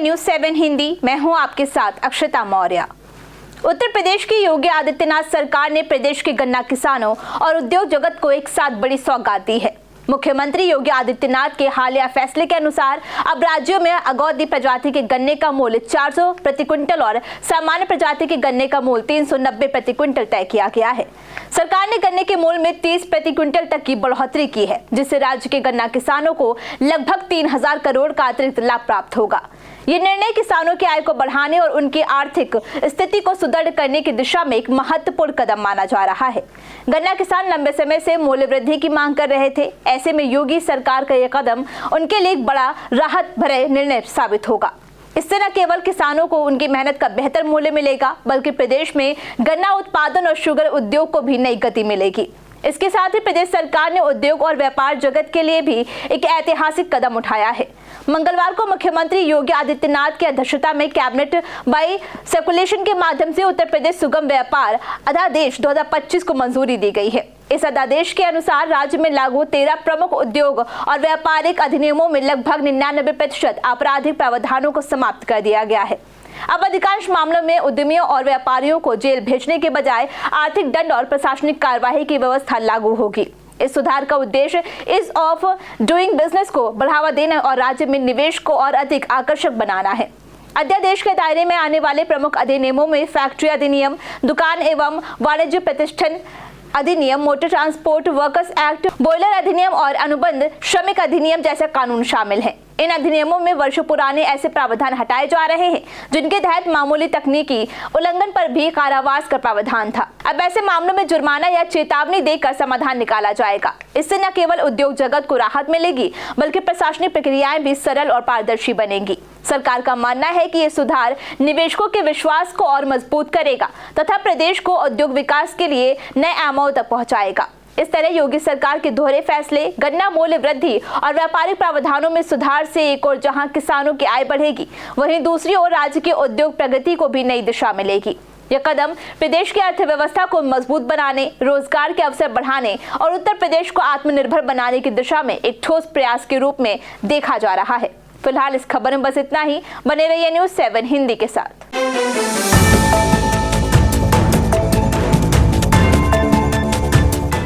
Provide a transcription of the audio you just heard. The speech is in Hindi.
न्यूज़ 7 हिंदी। मैं हूं आपके साथ अक्षता मौर्य। उत्तर प्रदेश की योगी आदित्यनाथ सरकार ने प्रदेश के गन्ना किसानों और उद्योग जगत को एक साथ बड़ी सौगात दी है। मुख्यमंत्री योगी आदित्यनाथ के हालिया फैसले के अनुसार अब राज्यों में अगौदी प्रजाति के गन्ने का मूल्य 400 प्रति क्विंटल और सामान्य प्रजाति के गन्ने का मूल्य 390 प्रति क्विंटल तय किया गया है। सरकार ने गन्ने के मूल्य में 30 प्रति क्विंटल तक की बढ़ोतरी की है, जिससे राज्य के गन्ना किसानों को लगभग 3000 करोड़ का अतिरिक्त लाभ प्राप्त होगा। ये निर्णय किसानों की आय को बढ़ाने और उनकी आर्थिक स्थिति को सुदृढ़ करने की दिशा में एक महत्वपूर्ण कदम माना जा रहा है। गन्ना किसान लंबे समय से मूल्य वृद्धि की मांग कर रहे थे। ऐसे में योगी सरकार का यह कदम उनके लिए एक बड़ा राहत भरे निर्णय साबित होगा। इससे न केवल किसानों को उनकी मेहनत का बेहतर मूल्य मिलेगा, बल्कि प्रदेश में गन्ना उत्पादन और शुगर उद्योग को भी नई गति मिलेगी। इसके साथ ही प्रदेश सरकार ने उद्योग और व्यापार जगत के लिए भी एक ऐतिहासिक कदम उठाया है। मंगलवार को मुख्यमंत्री योगी आदित्यनाथ की अध्यक्षता में कैबिनेट बाई सर्कुलेशन के माध्यम से उत्तर प्रदेश सुगम व्यापार अध्यादेश 2025 को मंजूरी दी गई है। इस अध्यादेश के अनुसार राज्य में लागू 13 प्रमुख उद्योग और व्यापारिक अधिनियमों में लगभग 99% आपराधिक प्रावधानों को समाप्त कर दिया गया है। अब अधिकांश मामलों में उद्यमियों और व्यापारियों को जेल भेजने के बजाय आर्थिक दंड और प्रशासनिक कार्रवाई की व्यवस्था लागू होगी। इस सुधार का उद्देश्य इज ऑफ डूइंग बिजनेस को बढ़ावा देना और राज्य में निवेश को और अधिक आकर्षक बनाना है। अध्यादेश के दायरे में आने वाले प्रमुख अधिनियमों में फैक्ट्री अधिनियम, दुकान एवं वाणिज्य प्रतिष्ठान अधिनियम, motor transport workers act, boiler अधिनियम और अनुबंध श्रमिक अधिनियम जैसे कानून शामिल हैं। इन अधिनियमों में वर्षों पुराने ऐसे प्रावधान हटाए जा रहे हैं जिनके तहत मामूली तकनीकी उल्लंघन पर भी कारावास का प्रावधान था। अब ऐसे मामलों में जुर्माना या चेतावनी देकर समाधान निकाला जाएगा। इससे न केवल उद्योग जगत को राहत मिलेगी, बल्कि प्रशासनिक प्रक्रियाएं भी सरल और पारदर्शी बनेंगी। सरकार का मानना है कि ये सुधार निवेशकों के विश्वास को और मजबूत करेगा तथा प्रदेश को उद्योग विकास के लिए नए आयामों तक पहुंचाएगा। इस तरह योगी सरकार के दोहरे फैसले, गन्ना मूल्य वृद्धि और व्यापारिक प्रावधानों में सुधार से एक और जहां किसानों की आय बढ़ेगी, वहीं दूसरी ओर राज्य के उद्योग प्रगति को भी नई दिशा मिलेगी। यह कदम प्रदेश की अर्थव्यवस्था को मजबूत बनाने, रोजगार के अवसर बढ़ाने और उत्तर प्रदेश को आत्मनिर्भर बनाने की दिशा में एक ठोस प्रयास के रूप में देखा जा रहा है। फिलहाल इस खबर में बस इतना ही। बने रहिए न्यूज़ 7 हिंदी के साथ।